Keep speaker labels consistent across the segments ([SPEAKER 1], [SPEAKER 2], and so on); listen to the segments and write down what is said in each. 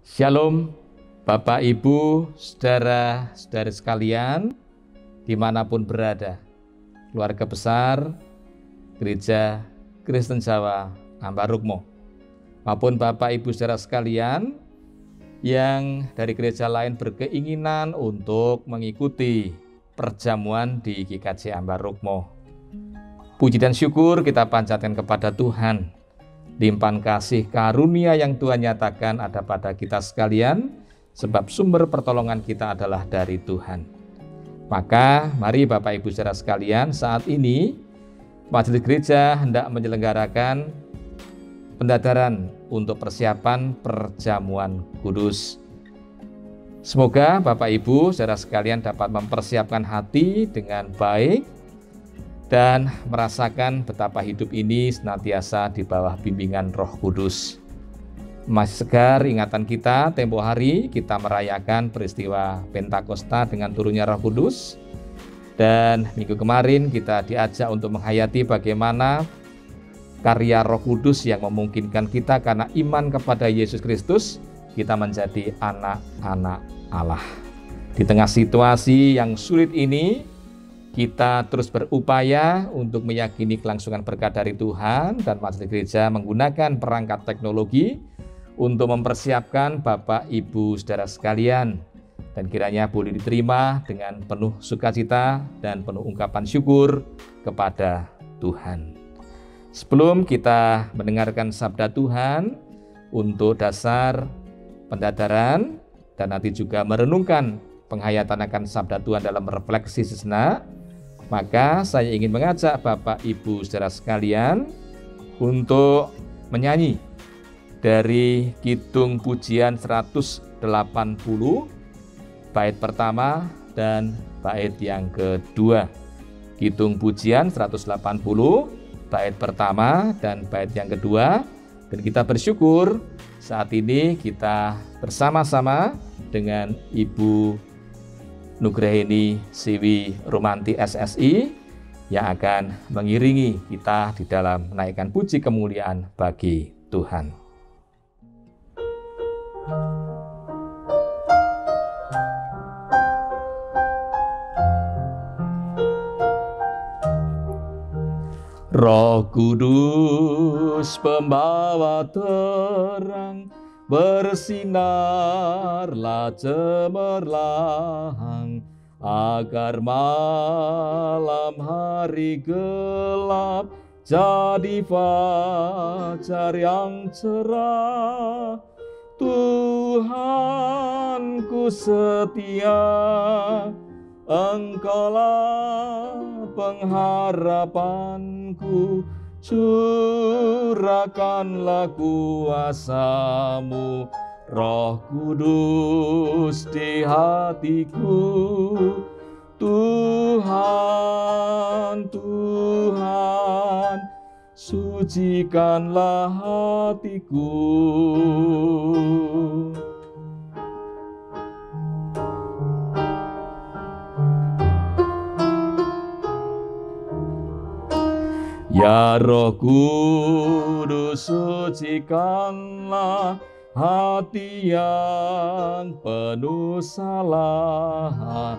[SPEAKER 1] Shalom, Bapak, Ibu, saudara-saudari sekalian, dimanapun berada, keluarga besar Gereja Kristen Jawa Ambarukmo, maupun Bapak, Ibu, saudara sekalian yang dari gereja lain berkeinginan untuk mengikuti perjamuan di GKJ Ambarukmo. Puji dan syukur kita panjatkan kepada Tuhan. Limpahan kasih karunia yang Tuhan nyatakan ada pada kita sekalian, sebab sumber pertolongan kita adalah dari Tuhan. Maka mari Bapak Ibu saudara sekalian, saat ini Majelis Gereja hendak menyelenggarakan pendadaran untuk persiapan perjamuan kudus. Semoga Bapak Ibu saudara sekalian dapat mempersiapkan hati dengan baik dan merasakan betapa hidup ini senantiasa di bawah bimbingan Roh Kudus. Masih segar ingatan kita, tempo hari kita merayakan peristiwa Pentakosta dengan turunnya Roh Kudus. Dan minggu kemarin kita diajak untuk menghayati bagaimana karya Roh Kudus yang memungkinkan kita karena iman kepada Yesus Kristus, kita menjadi anak-anak Allah. Di tengah situasi yang sulit ini, kita terus berupaya untuk meyakini kelangsungan berkat dari Tuhan, dan Majelis Gereja menggunakan perangkat teknologi untuk mempersiapkan Bapak, Ibu, saudara sekalian. Dan kiranya boleh diterima dengan penuh sukacita dan penuh ungkapan syukur kepada Tuhan. Sebelum kita mendengarkan sabda Tuhan untuk dasar pendadaran dan nanti juga merenungkan penghayatan akan sabda Tuhan dalam refleksi sejenak, maka saya ingin mengajak Bapak, Ibu, saudara sekalian untuk menyanyi dari Kidung Pujian 180, bait pertama dan bait yang kedua. Kidung Pujian 180, bait pertama dan bait yang kedua. Dan kita bersyukur saat ini kita bersama-sama dengan Ibu Nugraheni Siwi Romanti SSI yang akan mengiringi kita di dalam menaikkan puji kemuliaan bagi Tuhan. Roh Kudus pembawa terang, bersinarlah cemerlang, agar malam hari gelap jadi fajar yang cerah. Tuhanku setia, Engkaulah pengharapanku, curahkanlah kuasa-Mu, Roh Kudus di hatiku. Tuhan, Tuhan, sucikanlah hatiku. Ya Roh Kudus, sucikanlah hati yang penuh salah.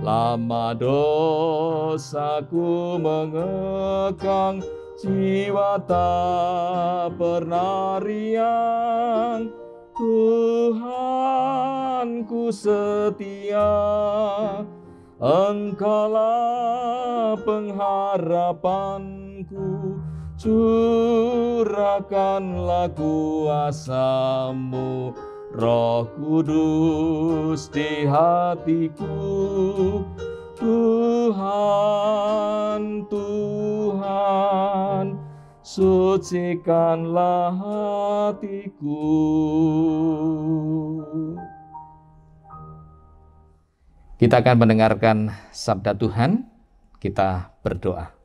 [SPEAKER 1] Lama dosaku mengekang, jiwa tak pernah riang. Tuhanku setia, Engkaulah pengharapanku, curahkanlah kuasa-Mu, Roh Kudus di hatiku. Tuhan, Tuhan, sucikanlah hatiku. Kita akan mendengarkan sabda Tuhan, kita berdoa.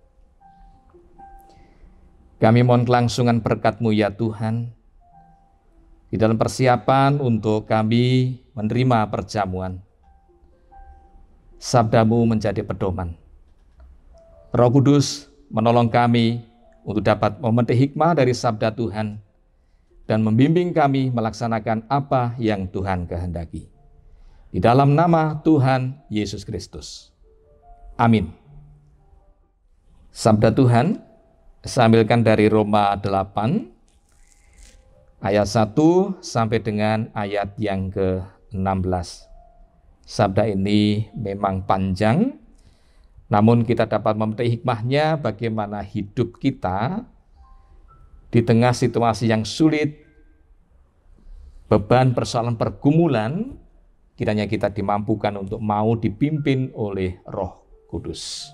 [SPEAKER 1] Kami mohon kelangsungan berkat-Mu ya Tuhan, di dalam persiapan untuk kami menerima perjamuan. Sabda-Mu menjadi pedoman. Roh Kudus menolong kami untuk dapat memetik hikmah dari sabda Tuhan dan membimbing kami melaksanakan apa yang Tuhan kehendaki. Di dalam nama Tuhan Yesus Kristus. Amin. Sabda Tuhan saya ambilkan dari Roma 8 ayat 1 sampai dengan ayat yang ke-16. Sabda ini memang panjang, namun kita dapat memetik hikmahnya bagaimana hidup kita di tengah situasi yang sulit, beban persoalan pergumulan, kiranya kita dimampukan untuk mau dipimpin oleh Roh Kudus.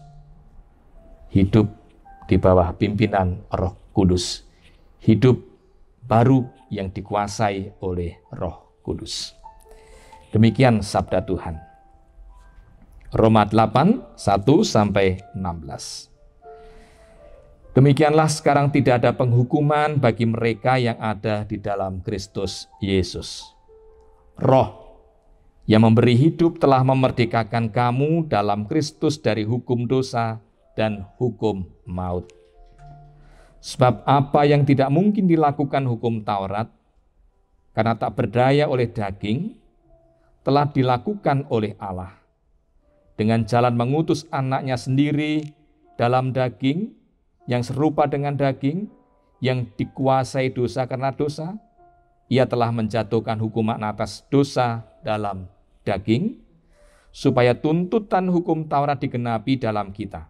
[SPEAKER 1] Hidup di bawah pimpinan Roh Kudus. Hidup baru yang dikuasai oleh Roh Kudus. Demikian sabda Tuhan. Roma 8, 1 sampai 16. Demikianlah sekarang tidak ada penghukuman bagi mereka yang ada di dalam Kristus Yesus. Roh yang memberi hidup telah memerdekakan kamu dalam Kristus dari hukum dosa dan hukum maut. Sebab apa yang tidak mungkin dilakukan hukum Taurat, karena tak berdaya oleh daging, telah dilakukan oleh Allah. Dengan jalan mengutus anaknya sendiri dalam daging, yang serupa dengan daging, yang dikuasai dosa karena dosa, ia telah menjatuhkan hukuman atas dosa dalam daging, supaya tuntutan hukum Taurat digenapi dalam kita,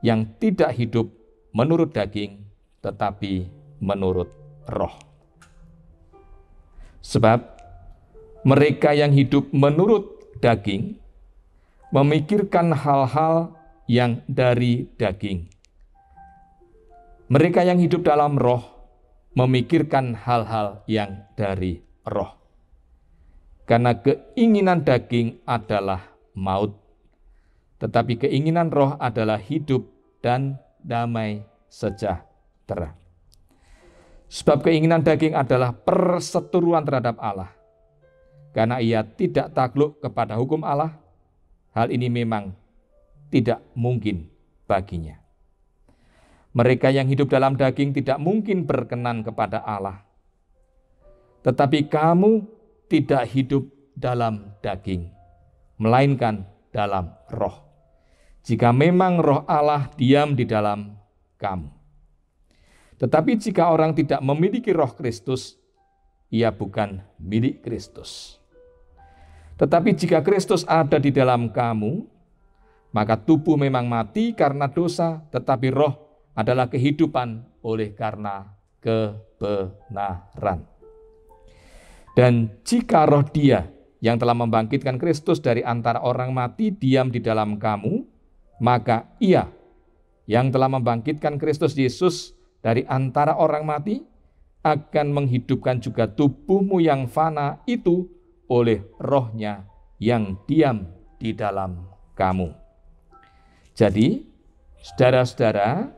[SPEAKER 1] yang tidak hidup menurut daging, tetapi menurut roh. Sebab mereka yang hidup menurut daging memikirkan hal-hal yang dari daging. Mereka yang hidup dalam roh memikirkan hal-hal yang dari roh. Karena keinginan daging adalah maut, tetapi keinginan roh adalah hidup dan damai sejahtera. Sebab keinginan daging adalah perseteruan terhadap Allah. Karena ia tidak takluk kepada hukum Allah, hal ini memang tidak mungkin baginya. Mereka yang hidup dalam daging tidak mungkin berkenan kepada Allah. Tetapi kamu tidak hidup dalam daging, melainkan dalam roh. Jika memang roh Allah diam di dalam kamu. Tetapi jika orang tidak memiliki roh Kristus, ia bukan milik Kristus. Tetapi jika Kristus ada di dalam kamu, maka tubuh memang mati karena dosa, tetapi roh adalah kehidupan oleh karena kebenaran. Dan jika roh Dia yang telah membangkitkan Kristus dari antara orang mati diam di dalam kamu, maka Ia yang telah membangkitkan Kristus Yesus dari antara orang mati akan menghidupkan juga tubuhmu yang fana itu oleh rohnya yang diam di dalam kamu. Jadi, saudara-saudara,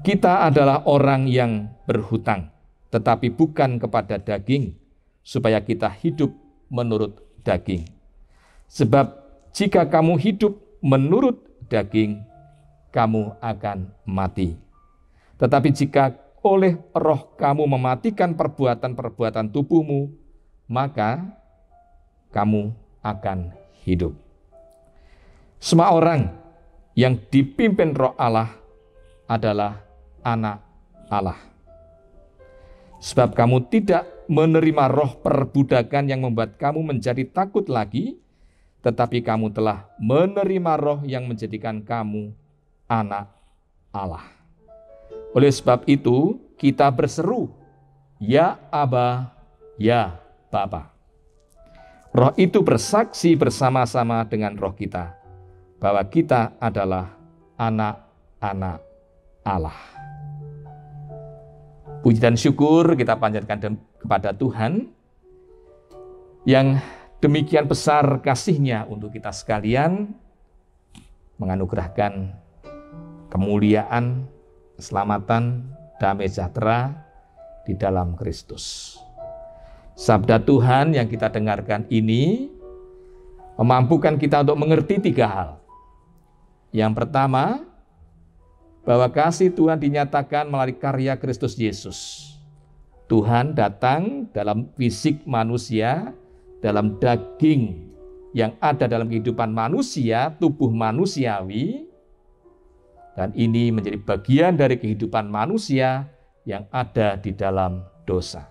[SPEAKER 1] kita adalah orang yang berhutang, tetapi bukan kepada daging, supaya kita hidup menurut daging. Sebab jika kamu hidup menurut daging, kamu akan mati. Tetapi jika oleh roh kamu mematikan perbuatan-perbuatan tubuhmu, maka kamu akan hidup. Semua orang yang dipimpin roh Allah adalah anak Allah. Sebab kamu tidak menerima roh perbudakan yang membuat kamu menjadi takut lagi, tetapi kamu telah menerima roh yang menjadikan kamu anak Allah. Oleh sebab itu, kita berseru, Ya Aba, Ya Bapa. Roh itu bersaksi bersama-sama dengan roh kita bahwa kita adalah anak-anak Allah. Puji dan syukur kita panjatkan kepada Tuhan yang demikian besar kasih-Nya untuk kita sekalian, menganugerahkan kemuliaan, keselamatan, damai sejahtera di dalam Kristus. Sabda Tuhan yang kita dengarkan ini memampukan kita untuk mengerti 3 hal. Yang pertama, bahwa kasih Tuhan dinyatakan melalui karya Kristus Yesus. Tuhan datang dalam fisik manusia, dalam daging yang ada dalam kehidupan manusia, tubuh manusiawi, dan ini menjadi bagian dari kehidupan manusia yang ada di dalam dosa.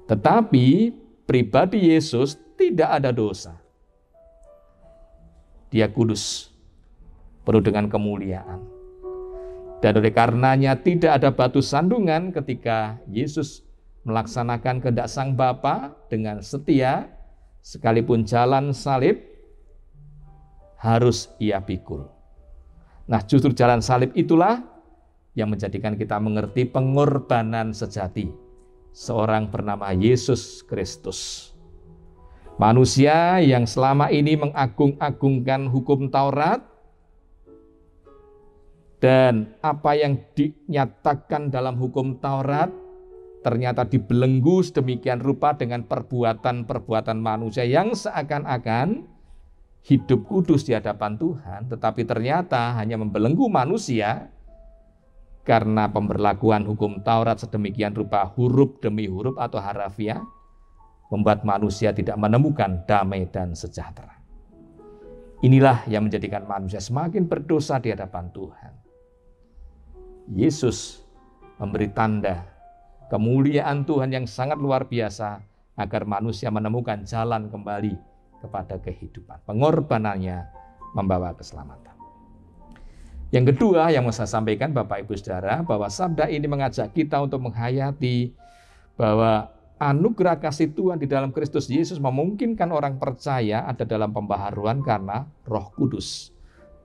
[SPEAKER 1] Tetapi pribadi Yesus tidak ada dosa. Dia kudus, penuh dengan kemuliaan. Dan oleh karenanya tidak ada batu sandungan ketika Yesus melaksanakan kehendak Sang Bapa dengan setia, sekalipun jalan salib harus ia pikul. Nah, justru jalan salib itulah yang menjadikan kita mengerti pengorbanan sejati seorang bernama Yesus Kristus. Manusia yang selama ini mengagung-agungkan hukum Taurat dan apa yang dinyatakan dalam hukum Taurat ternyata dibelenggu sedemikian rupa dengan perbuatan-perbuatan manusia yang seakan-akan hidup kudus di hadapan Tuhan, tetapi ternyata hanya membelenggu manusia karena pemberlakuan hukum Taurat sedemikian rupa huruf demi huruf atau harafiah, membuat manusia tidak menemukan damai dan sejahtera. Inilah yang menjadikan manusia semakin berdosa di hadapan Tuhan. Yesus memberi tanda kemuliaan Tuhan yang sangat luar biasa agar manusia menemukan jalan kembali kepada kehidupan. Pengorbanannya membawa keselamatan. Yang kedua yang mau saya sampaikan Bapak Ibu Saudara, bahwa sabda ini mengajak kita untuk menghayati bahwa anugerah kasih Tuhan di dalam Kristus Yesus memungkinkan orang percaya ada dalam pembaharuan karena Roh Kudus.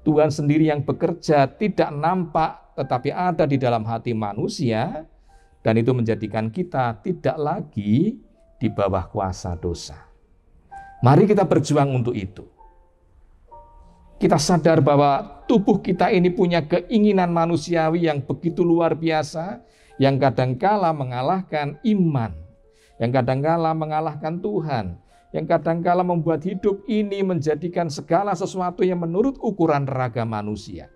[SPEAKER 1] Tuhan sendiri yang bekerja tidak nampak tetapi ada di dalam hati manusia, dan itu menjadikan kita tidak lagi di bawah kuasa dosa. Mari kita berjuang untuk itu. Kita sadar bahwa tubuh kita ini punya keinginan manusiawi yang begitu luar biasa, yang kadangkala mengalahkan iman, yang kadangkala mengalahkan Tuhan, yang kadangkala membuat hidup ini menjadikan segala sesuatu yang menurut ukuran raga manusia.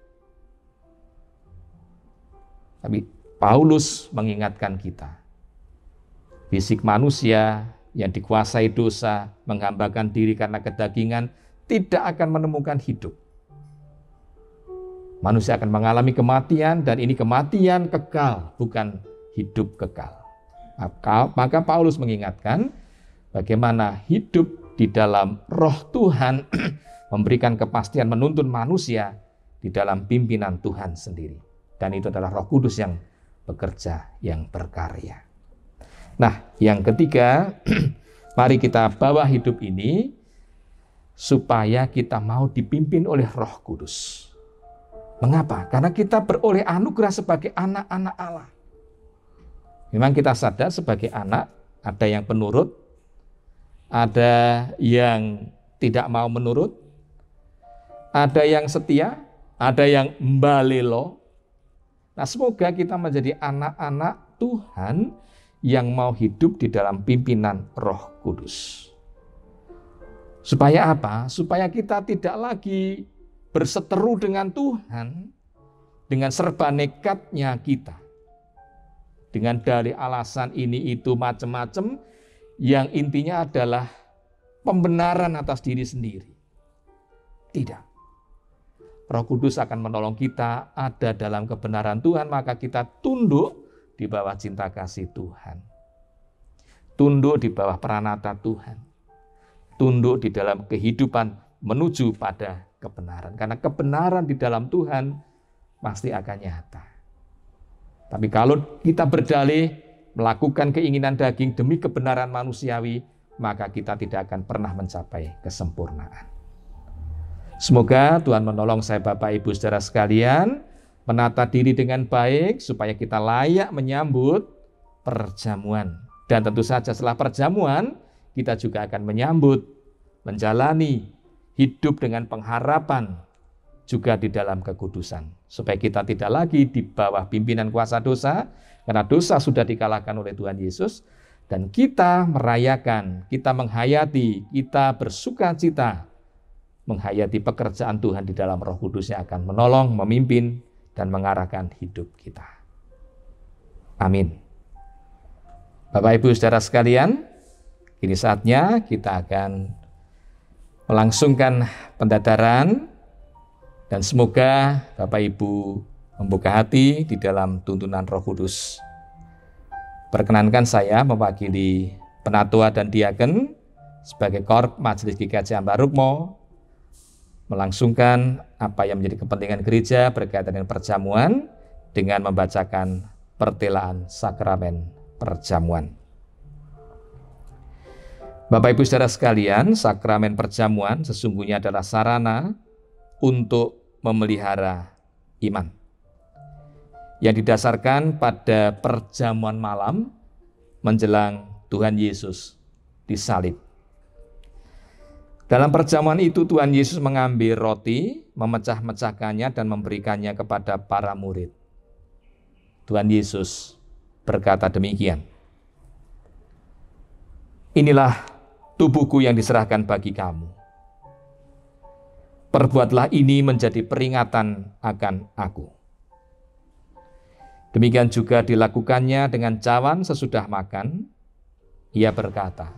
[SPEAKER 1] Tapi Paulus mengingatkan kita, fisik manusia yang dikuasai dosa, menghambakan diri karena kedagingan, tidak akan menemukan hidup. Manusia akan mengalami kematian, dan ini kematian kekal, bukan hidup kekal. Maka Paulus mengingatkan bagaimana hidup di dalam Roh Tuhan memberikan kepastian menuntun manusia di dalam pimpinan Tuhan sendiri. Dan itu adalah Roh Kudus yang bekerja, yang berkarya. Nah, yang ketiga, mari kita bawa hidup ini supaya kita mau dipimpin oleh Roh Kudus. Mengapa? Karena kita beroleh anugerah sebagai anak-anak Allah. Memang kita sadar sebagai anak, ada yang penurut, ada yang tidak mau menurut, ada yang setia, ada yang mbalelo. Nah, semoga kita menjadi anak-anak Tuhan yang mau hidup di dalam pimpinan Roh Kudus. Supaya apa? Supaya kita tidak lagi berseteru dengan Tuhan dengan serba nekatnya kita. Dengan dalih alasan ini itu macam-macam yang intinya adalah pembenaran atas diri sendiri. Tidak. Roh Kudus akan menolong kita ada dalam kebenaran Tuhan, maka kita tunduk di bawah cinta kasih Tuhan. Tunduk di bawah peranata Tuhan. Tunduk di dalam kehidupan menuju pada kebenaran. Karena kebenaran di dalam Tuhan pasti akan nyata. Tapi kalau kita berdalih melakukan keinginan daging demi kebenaran manusiawi, maka kita tidak akan pernah mencapai kesempurnaan. Semoga Tuhan menolong saya Bapak Ibu Saudara sekalian menata diri dengan baik supaya kita layak menyambut perjamuan. Dan tentu saja setelah perjamuan kita juga akan menyambut, menjalani hidup dengan pengharapan juga di dalam kekudusan. Supaya kita tidak lagi di bawah pimpinan kuasa dosa, karena dosa sudah dikalahkan oleh Tuhan Yesus. Dan kita merayakan, kita menghayati, kita bersuka cita menghayati pekerjaan Tuhan di dalam Roh Kudus yang akan menolong, memimpin, dan mengarahkan hidup kita. Amin. Bapak Ibu saudara sekalian, kini saatnya kita akan melangsungkan pendadaran dan semoga Bapak Ibu membuka hati di dalam tuntunan Roh Kudus. Perkenankan saya mewakili penatua dan diaken sebagai Korp Majelis GKJ Ambar Rukmo melangsungkan apa yang menjadi kepentingan gereja berkaitan dengan perjamuan dengan membacakan pertelaan sakramen perjamuan. Bapak Ibu saudara sekalian, sakramen perjamuan sesungguhnya adalah sarana untuk memelihara iman yang didasarkan pada perjamuan malam menjelang Tuhan Yesus disalib. Dalam perjamuan itu Tuhan Yesus mengambil roti, memecah-mecahkannya dan memberikannya kepada para murid. Tuhan Yesus berkata demikian, "Inilah tubuhku yang diserahkan bagi kamu. Perbuatlah ini menjadi peringatan akan aku." Demikian juga dilakukannya dengan cawan sesudah makan. Ia berkata,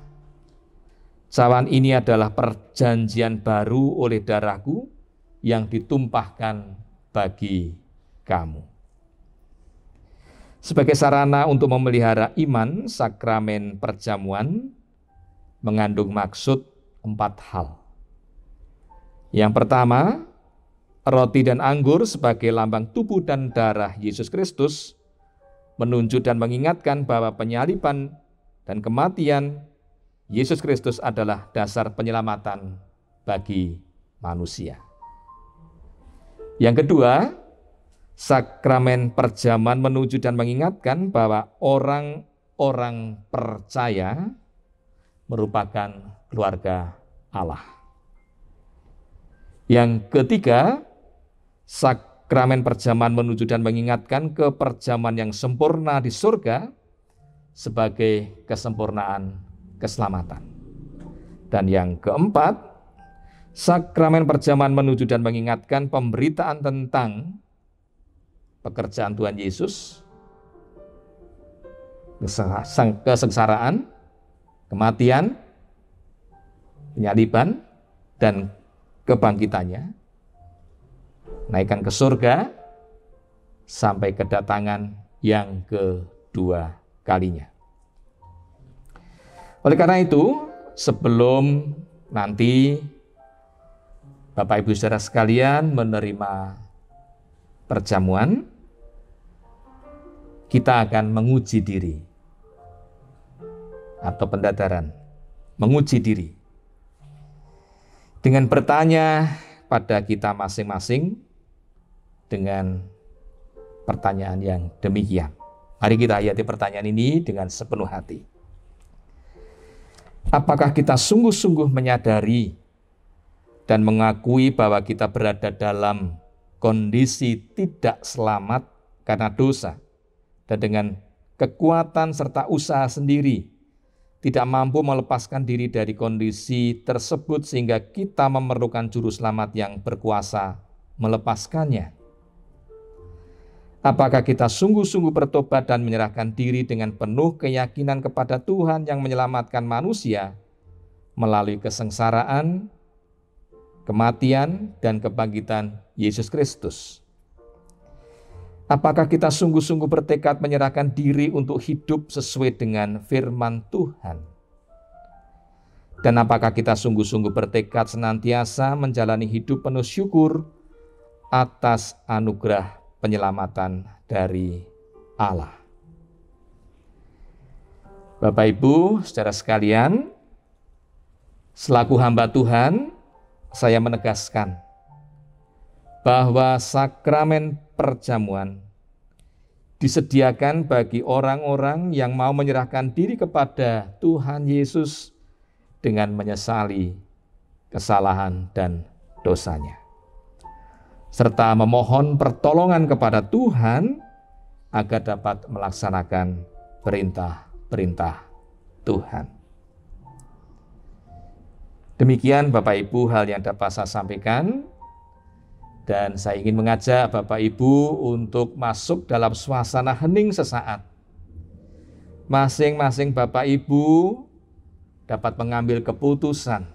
[SPEAKER 1] "Cawan ini adalah perjanjian baru oleh darahku yang ditumpahkan bagi kamu." Sebagai sarana untuk memelihara iman, sakramen perjamuan mengandung maksud 4 hal. Yang pertama, roti dan anggur sebagai lambang tubuh dan darah Yesus Kristus menunjuk dan mengingatkan bahwa penyaliban dan kematian Yesus Kristus adalah dasar penyelamatan bagi manusia. Yang kedua, sakramen perjamuan menuju dan mengingatkan bahwa orang-orang percaya merupakan keluarga Allah. Yang ketiga, sakramen perjamuan menuju dan mengingatkan keperjamuan yang sempurna di surga sebagai kesempurnaan keselamatan. Dan yang keempat, sakramen perjamuan menuju dan mengingatkan pemberitaan tentang pekerjaan Tuhan Yesus, kesengsaraan, kematian, penyaliban, dan kebangkitannya, naikkan ke surga, sampai kedatangan yang kedua kalinya. Oleh karena itu, sebelum nanti Bapak Ibu saudara sekalian menerima perjamuan, kita akan menguji diri atau pendadaran, menguji diri dengan bertanya pada kita masing-masing dengan pertanyaan yang demikian. Mari kita hayati pertanyaan ini dengan sepenuh hati. Apakah kita sungguh-sungguh menyadari dan mengakui bahwa kita berada dalam kondisi tidak selamat karena dosa, dan dengan kekuatan serta usaha sendiri tidak mampu melepaskan diri dari kondisi tersebut sehingga kita memerlukan juru selamat yang berkuasa melepaskannya? Apakah kita sungguh-sungguh bertobat dan menyerahkan diri dengan penuh keyakinan kepada Tuhan yang menyelamatkan manusia melalui kesengsaraan, kematian, dan kebangkitan Yesus Kristus? Apakah kita sungguh-sungguh bertekad menyerahkan diri untuk hidup sesuai dengan firman Tuhan? Dan apakah kita sungguh-sungguh bertekad senantiasa menjalani hidup penuh syukur atas anugerah penyelamatan dari Allah? Bapak Ibu, saudara sekalian, selaku hamba Tuhan, saya menegaskan bahwa sakramen perjamuan disediakan bagi orang-orang yang mau menyerahkan diri kepada Tuhan Yesus dengan menyesali kesalahan dan dosanya, serta memohon pertolongan kepada Tuhan agar dapat melaksanakan perintah-perintah Tuhan. Demikian Bapak Ibu hal yang dapat saya sampaikan. Dan saya ingin mengajak Bapak Ibu untuk masuk dalam suasana hening sesaat. masing-masing Bapak Ibu dapat mengambil keputusan.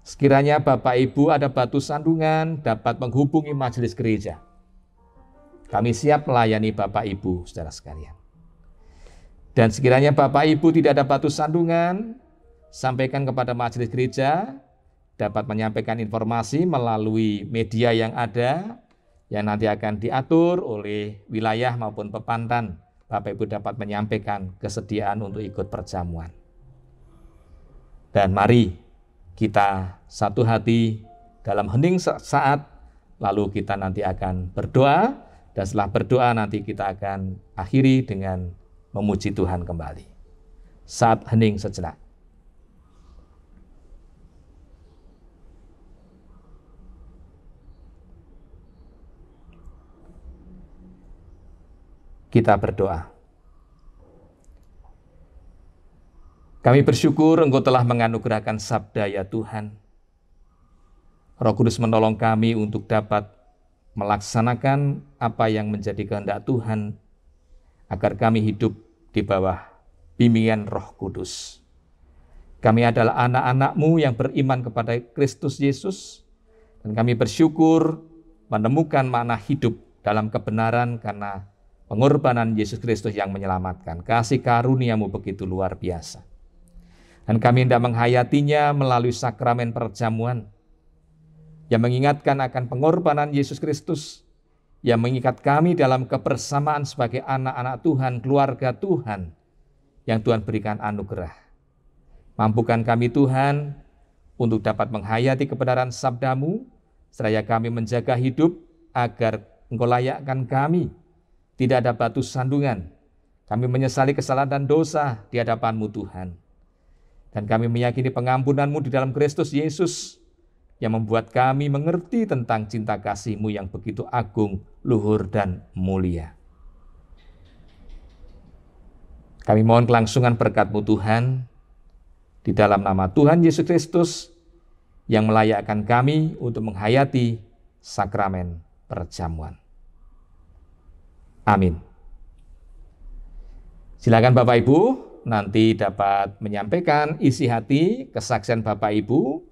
[SPEAKER 1] Sekiranya Bapak Ibu ada batu sandungan, dapat menghubungi majelis gereja. Kami siap melayani Bapak Ibu, saudara sekalian. Dan sekiranya Bapak Ibu tidak ada batu sandungan, sampaikan kepada majelis gereja, dapat menyampaikan informasi melalui media yang ada, yang nanti akan diatur oleh wilayah maupun pepantan. Bapak Ibu dapat menyampaikan kesediaan untuk ikut perjamuan. Dan mari kita satu hati dalam hening saat, lalu kita nanti akan berdoa, dan setelah berdoa nanti kita akan akhiri dengan memuji Tuhan kembali. Saat hening sejenak. Kita berdoa. Kami bersyukur Engkau telah menganugerahkan sabda ya Tuhan. Roh Kudus menolong kami untuk dapat melaksanakan apa yang menjadi kehendak Tuhan, agar kami hidup di bawah bimbingan Roh Kudus. Kami adalah anak-anak-Mu yang beriman kepada Kristus Yesus, dan kami bersyukur menemukan makna hidup dalam kebenaran karena pengorbanan Yesus Kristus yang menyelamatkan. Kasih karunia-Mu begitu luar biasa. Dan kami hendak menghayatinya melalui sakramen perjamuan, yang mengingatkan akan pengorbanan Yesus Kristus, yang mengikat kami dalam kebersamaan sebagai anak-anak Tuhan, keluarga Tuhan, yang Tuhan berikan anugerah. Mampukan kami Tuhan untuk dapat menghayati kebenaran sabda-Mu, seraya kami menjaga hidup agar Engkau layakkan kami. Tidak ada batu sandungan. Kami menyesali kesalahan dan dosa di hadapan-Mu Tuhan. Dan kami meyakini pengampunan-Mu di dalam Kristus Yesus yang membuat kami mengerti tentang cinta kasih-Mu yang begitu agung, luhur, dan mulia. Kami mohon kelangsungan berkat-Mu Tuhan di dalam nama Tuhan Yesus Kristus yang melayakkan kami untuk menghayati sakramen perjamuan. Amin. Silakan Bapak Ibu nanti dapat menyampaikan isi hati kesaksian Bapak Ibu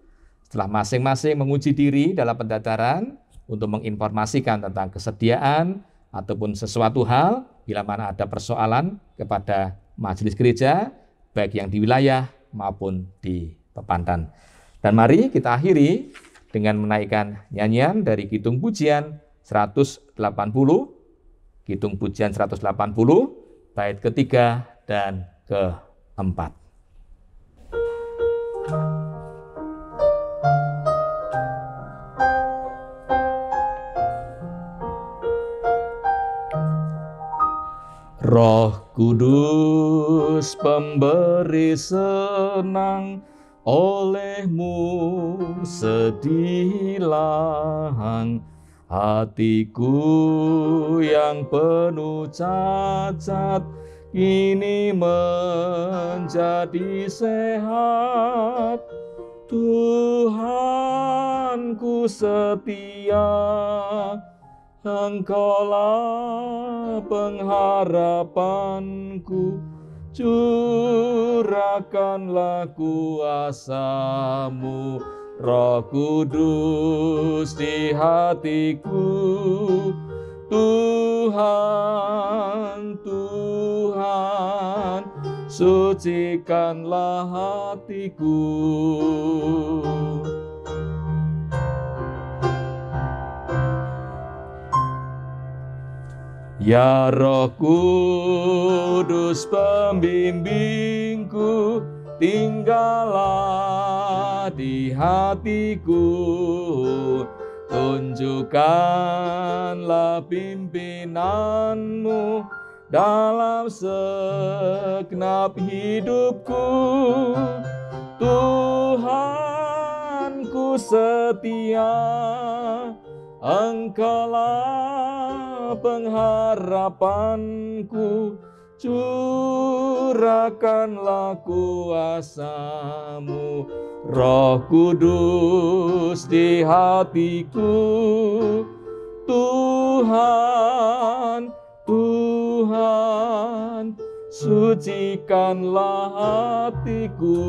[SPEAKER 1] setelah masing-masing menguji diri dalam pendaftaran untuk menginformasikan tentang kesediaan ataupun sesuatu hal bila mana ada persoalan kepada majelis gereja, baik yang di wilayah maupun di pepantan. Dan mari kita akhiri dengan menaikkan nyanyian dari Kidung Pujian 180, Kidung Pujian 180, bait ketiga dan keempat. Roh Kudus pemberi senang, oleh-Mu sedih hilang. Hatiku yang penuh cacat kini menjadi sehat. Tuhanku setia, Engkaulah pengharapanku. Curahkanlah kuasa-Mu, Roh Kudus di hatiku. Tuhan, Tuhan, sucikanlah hatiku. Ya Roh Kudus pembimbingku, tinggallah di hatiku. Tunjukkanlah pimpinan-Mu dalam segenap hidupku. Tuhanku setia, Engkaulah pengharapanku. Curahkanlah kuasa-Mu, Roh Kudus di hatiku. Tuhan, Tuhan, sucikanlah hatiku.